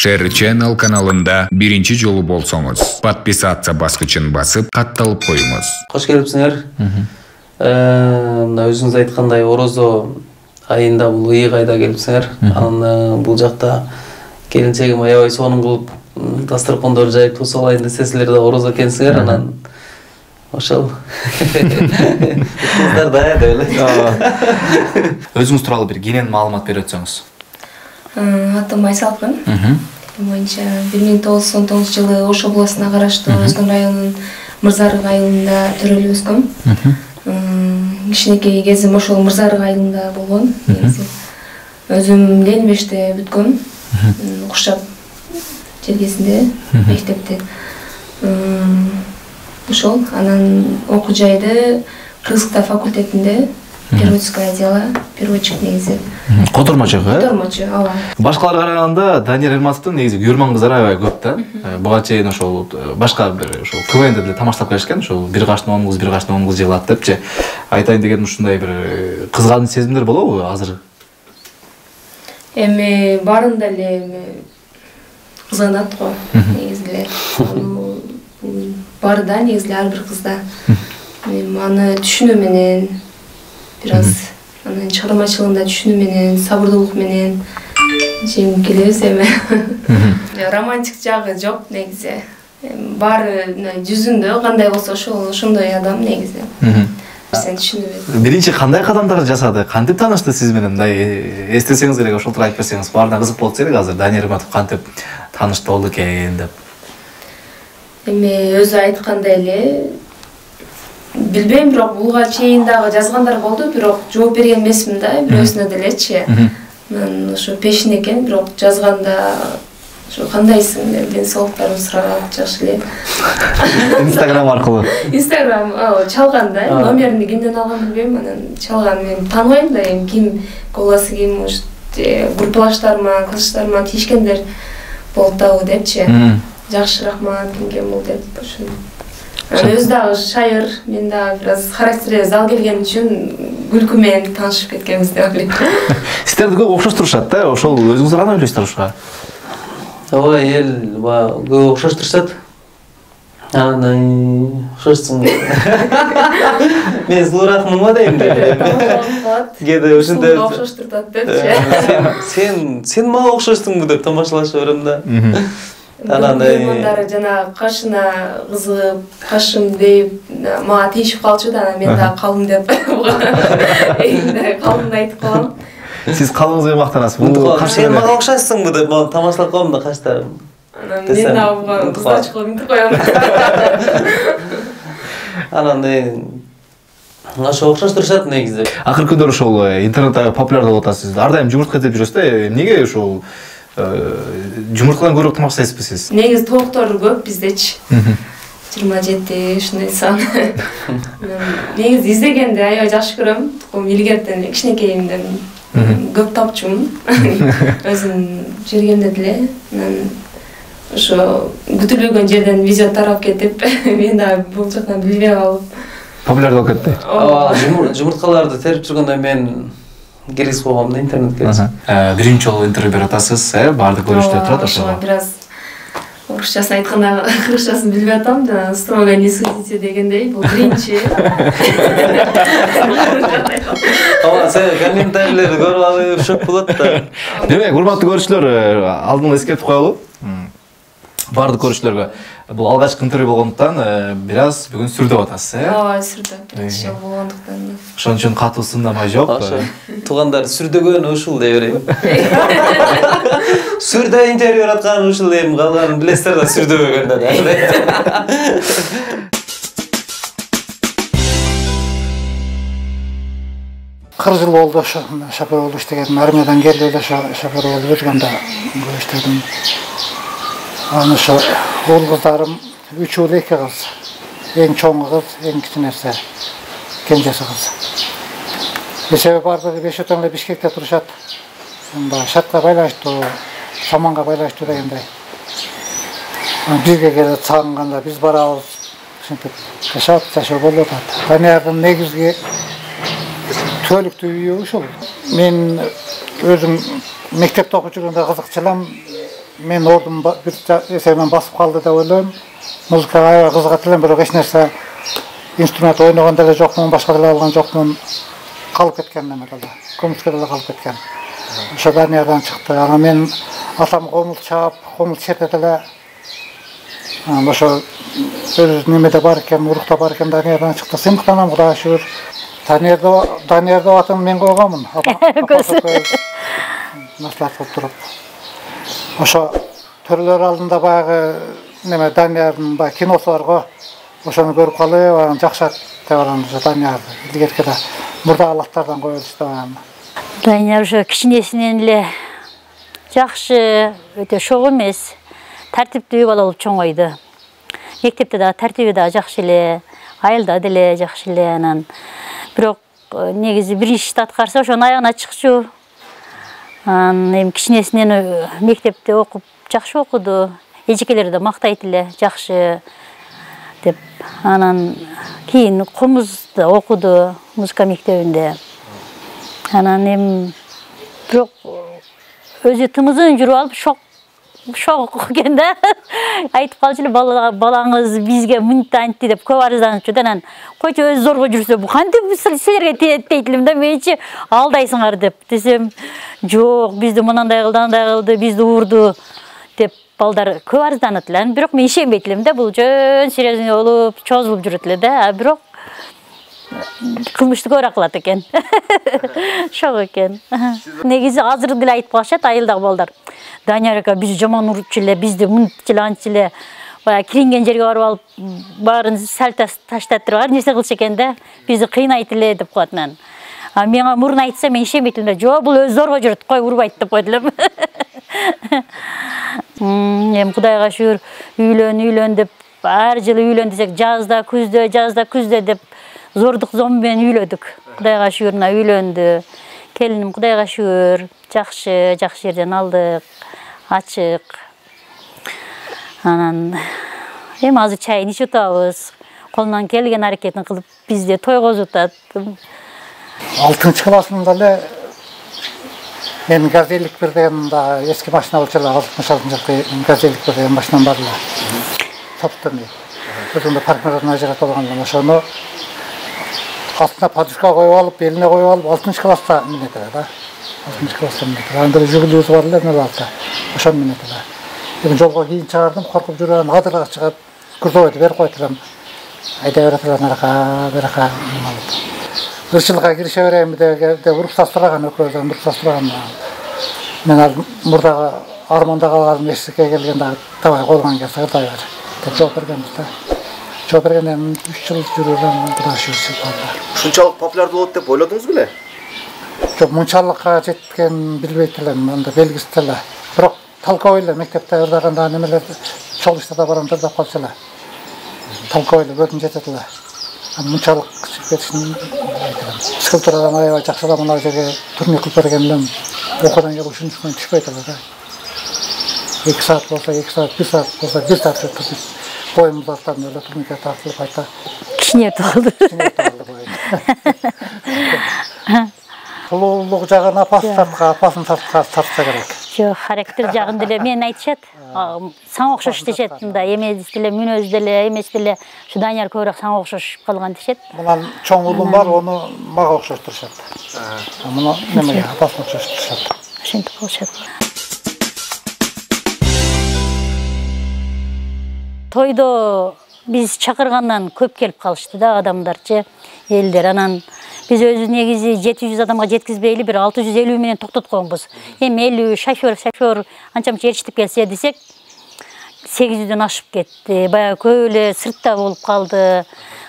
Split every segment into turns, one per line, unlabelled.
Share Channel kanalында биринчи жолу болсоңуз, подписаться баскычын басып, катталып коюңуз.
Кош келипсиңер. Мына өзүңүз айткандай орозо айында бул ыйык айда келипсиңер. Анан бул жакта келинчегим аябай сонун кылып дасторкондор жайып тосол айында силер да орозо экенсиңер, анан ошол. Кыздар да деп эле.
Өзүңүз тууралуу бир кенен маалымат берип өтсөңүз.
Атым Айсалкын. Боюнча 1919 жылы Ош областына караштуу Өзгөн районунун Мырзарык айылында төрөлүп өскөм. Кичинекей кезим ошол Мырзарык айылында болгон. Өзүм Ленбеште бүткөм. Курчап жергесинде мектепте. Ошол анан окуу жайды Кыргызстан факультетинде переводческое дело, переводчик негизи.
Котормочу,
Котормочу, ооба.
Башкаларга караганда Данияр Элматовдун негизи көрмөн кыздары аябай көп да. Буга чейин ошол башка бир ошол КВНде деле тамаштап келишкен, ошол бир каштын 10 кыз, бир каштын 10 кыз жыгылат депчи. Айтайын деген ушундай бир кызган сезимдер болобу азыр?
Эми баарында эле кызганат го негизи эле. Бар да негизи ар бир кызда. Аны түшүнүү менен бир аз анын чыгармачылыгында түшүнүү менен, сабырдуулук менен жеңип келебиз эми. Романтик жагы жок негизи. Баары жүзүндө кандай болсо ошондой адам негизи. Сен түшүнүп.
Биринчи кандай кадамдар жасады? Кантип таанышты сиз менен? Мындай эстесеңиз эле ошол тууралуу айтып берсеңиз, баарына кызык болот элек азыр Данияр Элматов кантип таанышты болду экен деп.
Эми өзү айткандай эле билбейм, бирок буга чейин дагы жазгандар болду, бирок жооп берген эмесмин да, бирөөсүнө делечи. Мен ошо пешин экен, бирок жазганда ошо кандайсың деп ден соолуктарын сурап жакшы эле.
Инстаграм аркылуу.
Инстаграм чалган да, номерин кимден алган билбейм, анан чалган, мен тааныбайм да, эми ким голасы ким, группалаштарыма, классташтарыма тийишкендер болуп дагы депчи. Жакшы рахмат, ким бул деп ошо. Өзү дагы шайыр, мен дагы бир аз характерибиз ал келген үчүн күлкү менен таанышып кеткенбиз деп ойлойм.
Сиздерди көп окшоштурушат да, ошол өзүңүздөр кандай ойлойсуздар ушуга?
Ооба, эл көп окшоштурушат. Анан окшошсуң. Мен зулууракмын го дейм деп. Кээде ушундай
окшоштуртат депчи.
Сен мага окшойсуңбу деп тамашалашып берем да. Анан
мындары жана кашына кызыгып, кашым дейп мага тийишип калчу да, мен да калдым деп. Калдым айтып калам.
Сиз калыңызга мактанасыз.
Сен мага окшойсуңбу деп мага тамашалап коем да каштарым.
Анан мен да буга кызгач кылып интип коем.
Анан ошо окшоштурушат негизи.
Акыркы күндөр ошол интернетте популярдуу болуп атасыз. Ар дайым жумуртка деп жүрөсүз да. Эмнеге ошол жумурткадан көрөк тамак жейсизби сиз?
Негизи тооктор көп биздечи. 27 ушундай сан. Негизи издегенди аябай жакшы көрөм. Илгертен кичинекейимден көп тапчумун. Өзүм жүргөндө деле. Анан ошо күтүлбөгөн жерден видео тарап кетип, мен да бул жактан билбей калып
популярдуу болуп кетти.
Жумурткаларды терип жүргөндө мен киргизип койгом да интернетке.
Биринчи жолу интервью берип атасыз, баардык көрүштөр турат ошого.
Бир аз орусчасын айтканда, кыргызчасын билбей атам, жана строго не судите дегендей, бул биринчи.
Ооба, сен комментарийлерди көрүп алып шок болот да.
Демек, урматтуу көрүүчүлөр, алдын эскертип коелу. Баардык көрүүчүлөргө бул алгачкы интервью болгондуктан бир аз бүгүн сүрдөп атасыз,
Ооба, сүрдөп биринчи жолу болгондуктан.
Ошон үчүн катуу сындамай жок.
Туугандар сүрдөгөн ушул деп берейин. Сүрдө интервью аткан ушул дейм, калганын билесиздер да сүрдөбөгөндө да.
40 жыл болду шофер болуп иштеген. Армиядан келип эле шофер болуп жүргөндө иштедим. Аны ошо уул кыздарым 3 уул 2 кыз. Эң чоңу кыз, эң кичинеси кенжеси кыз. Эсеби баардыгы Бешотон эле Бишкекте турушат. Шартка байланыштуу, саманга байланыштуу дегендей. Бизге келип сагынганда биз барабыз. Ушинтип жашоо болуп атат. Даниярдын негизги түбөлүктүү үйү ушул. Мен өзүм мектепте окуп жүргөндө кызыкчылам. мен ордum bir eserinden basıp kaldı da ойлойм. Muzikaga aябай кызыгат элем, бирок эч нерсе инструмент ойногон деле жокмун, башка деле алган жокмун. Калып кеткен немелerde. Комуткада да калып кеткен. Ошо Даниярдан чыкты. Ана мен атам комул чаап, комул чертет эле. Ошо өз немеде бар экен, урукта бар экен, Даниярдан чыкты. Сыймыктанам, Кудайга шүгүр. Даниярда атын мен койгонмун. Маслат кылып туруп. Ошо төрлөр алдында баягы неме Даниярдын баягы киносу бар го. Ошону көрүп калып, жакшы деп алам Даниярды. Илгерки да мурдагылактардан коюлушту.
Данияр ошо кичинесинен эле жакшы, өтө шок эмес, тартиптүү бала болуп чоңойду. Мектепте да тартиби да жакшы эле, айылда деле жакшы эле, анан бирок негизи бир ишти аткарса ошонун аягына чыкчу. Эми кичинесинен мектепте окуп жакшы окуду, эжекелери да мактайт эле, жакшы деп. Анан кийин Кумузда окуду, музыка мектебинде. Анан эми бирок өзү тымызын жүрүп алып шок экен да. Айтып калчу эле, балаңыз бизге мынтип антти деп көп арызданычу да. Анан койчу өзү зорго жүрсө, бу кантип силерге тиет дейт элем да. Менчи алдайсыңар деп десем, жок, бизди мынандай кылды, бизди урду деп балдар көп арызданат эле. Бирок мен ишенбейт элем да, бул жөн серьезный болуп, чозулуп жүрөт эле да. Бирок кылмышты көрө кылат экен. Шок экен. Негизи азыр деле айтып калышат айылдагы балдар. Данияр ака бизди жаман урутчу эле, бизди мынтчу эле, антчу эле. Баягы киринген жерге барып алып, баарын таштатып, ар нерсе кылчу экен да. Бизди кыйнайт эле деп коет мен. Менга мурун айтса мен ишенбейт элем да. Жок, бул өзү зорго жүрөт, кой урбайт деп койт элем. Эми Кудайга шүгүр, үйлөн деп, ар жылы үйлөн десек, жазда, күздө деп зордук зом менен үйлөдүк. Кудайга шүгүр, үйлөндү. Келиним Кудайга шүгүр, жакшы жерден алдык, ачык. Анан эми азыр чайын ичип атабыз. Колунан келген аракетин кылып бизде тойгозуп атат.
6 классында эле мен газелик бир деген да эски машина болчу эле, 66-жылкы газелик бир деген машинам бар эле. Собственный. Өзүмдө паркмерден ажыратып алгам, ошону астына подушка коюп алып, белине коюп алып, 6 класста минет эле да. 6 класста минет. Анда жүгүлүүбүз бар эле, мен алта. Ошон минет эле. Эми жолго кийин чыгардым, коркуп жүрөм, адырга чыгып, күрдөйдү берип койт элем. Айда берет эле нарака. Ырчылыкка кирише берейинби деп уруксат сураган, өкөлдөн уруксат сураган. Мен ал мурдагы арманда калган мектепке келгенде табай койгон кезде ырдай бер деп жооп бергенбиз да. Жооп бергенден 3 жыл жүргөндөн Кудайга шүгүр.
Ушунчалык популяр болот деп ойлодуңуз беле?
Жок, мынчалыкка жеткен билбейт элем, анда белгисиз эле. Бирок талкой эле мектепте ырдаганда немелер чогулушта да барам деп калчу эле. Талкой эле бөлүм жетет эле. Мынчалык кетишин айтылам. Скульптурадан аябай жакшылап мына жерге турник кылып берген элем. Окудан келип ушунун үстүнөн түшпөйт эле да. 2 саат болсо 2 саат, 1 саат болсо 1 саат өтүп боюмуздан эле турникке тартылып кайта
кичинеп калды.
Сулуулук жагын апасын тартса керек.
Жок, характер жагын деле мен айтышат. Саң окшош дешет, мында эмес деле, мүнөз деле, эмес деле, ушу Данияр көбүрөөк саң окшошуп калган дешет.
Мынан чоң уулум бар, ону мага окшоштурушат. Муну немеге апасына окшоштурушат.
Ошентип калышат. Тойдо биз чакыргандан көп келип калышты да адамдарчы, элдер. Анан биз өзү негизи 700 адамга жеткизбейли, бир 650 менен токтотконбуз. Эми 50 шофер анча-мынча эрişип келсе десек, 800дөн ашып кетти. Баягы көп эле сыртта болуп калды,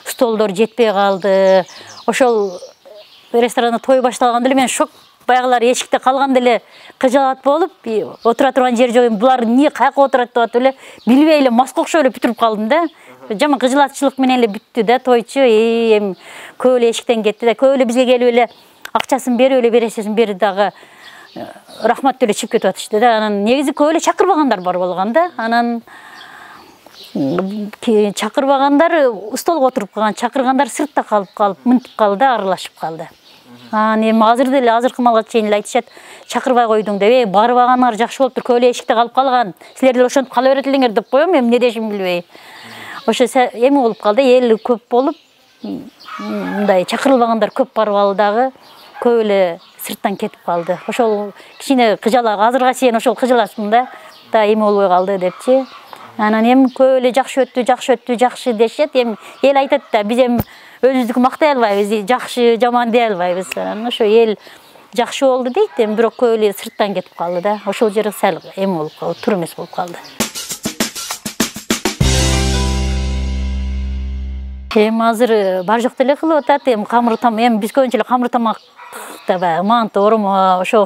столдор жетпей калды. Ошол ресторанда той башталганда эле мен шок, баягылар эшикте калганда эле кыжалат болуп, отура турган жер жок, булар эмне каяка отурат деп атып эле билбей эле маска окшоп эле бүтүрүп калдым да. Жаман кыжылатчылык менен эле бүттү да тойчу. Эми көп эле эшиктен кетти да, көп эле бизге келип эле акчасын берип эле бересизин берди дагы рахмат деле чыгып кетип атышты да. Анан негизи көп эле чакырбагандар бар болгон да. Анан чакырбагандар столго отуруп калган, чакыргандар сыртта калып мынтип калды, аралашып калды. Эми азыр деле азыркы малга чейин эле айтышат, чакырбай койдуң деп, барып алгандар жакшы болуптур, көйлө эшикте калып калган. Силер деле ошентип кала беретилиңер деп коем, эми эмне дешим билбей. Ошо эми болуп калды, эл көп болуп, мындай чакырылбагандар көп барып алды дагы, көп эле сырттан кетип калды. Ошол кичине кыжалак, азырга чейин ошол кыжаласым да эми болбой калды депчи. Анан эми көп эле жакшы өттү дешет. Эми эл айтат да, биз эми өзүбүздү мактай албайбыз, жакшы, жаман дей албайбыз. Анан ошо эл жакшы болду дейт, эми бирок көп эле сырттан кетип калды да. Ошол жери сал эми болуп калды, тур эмес болуп калды. Эми азыр бар жок деле кылып атат. Эми камыр тамак, эми биз көбүнчө эле камыр тамак да манты, оромо, ошо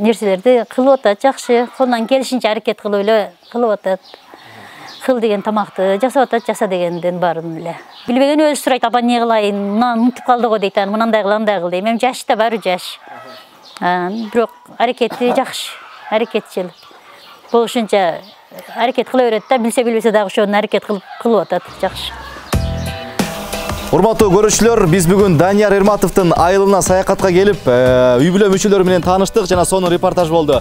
нерселерди кылып атат, жакшы. Колунан келишинче аракет кылып эле кылып атат. Кыл деген тамакты жасап атат, жаса дегенден баарын эле. Билбеген өзү сурайт, апа эмне кылайын, мына унутуп калды го дейт, мынандай кыл, андай кыл дейм. Эми жаш да баары жаш. Бирок аракети жакшы, аракетчил. Болушунча аракет кыла берет да, билсе билбесе дагы ошону аракет кылып атат, жакшы.
Урматтуу көрүүчүлөр, биз бүгүн Данияр Эрматовдун айылына саякатка келип, үй бүлө мүчөлөрү менен тааныштык жана сонун репортаж болду.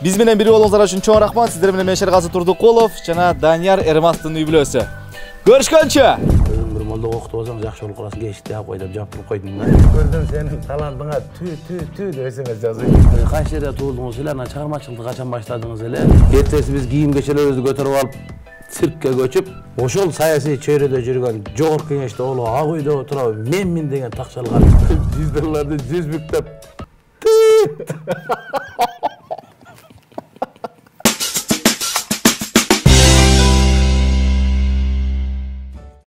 Биз менен бирге болгоңуздар үчүн чоң рахмат. Сиздер менен мен Шергази Турдукулов жана Данияр Эрматовдун үй бүлөсү. Көрүшкөнчө.
Өзүң бир молдо окутуп алсаң жакшы болуп каласың, кечикте ап кой деп жаптырып койдум да. Көрдүм сенин талантыңа түү деп эсеңиз жазып. Кайсы жерде туулдуңуз эле, анан чыгармачылыкты качан баштадыңыз эле? Эртеси биз кийим кечелерибизди көтөрүп алып циркке көчүп, ошол саясий чөйрөдө жүргөн жогорку кеңеште олу ак үйдө отуруп, менмин деген такчалган жүз долларды 100 бүктөп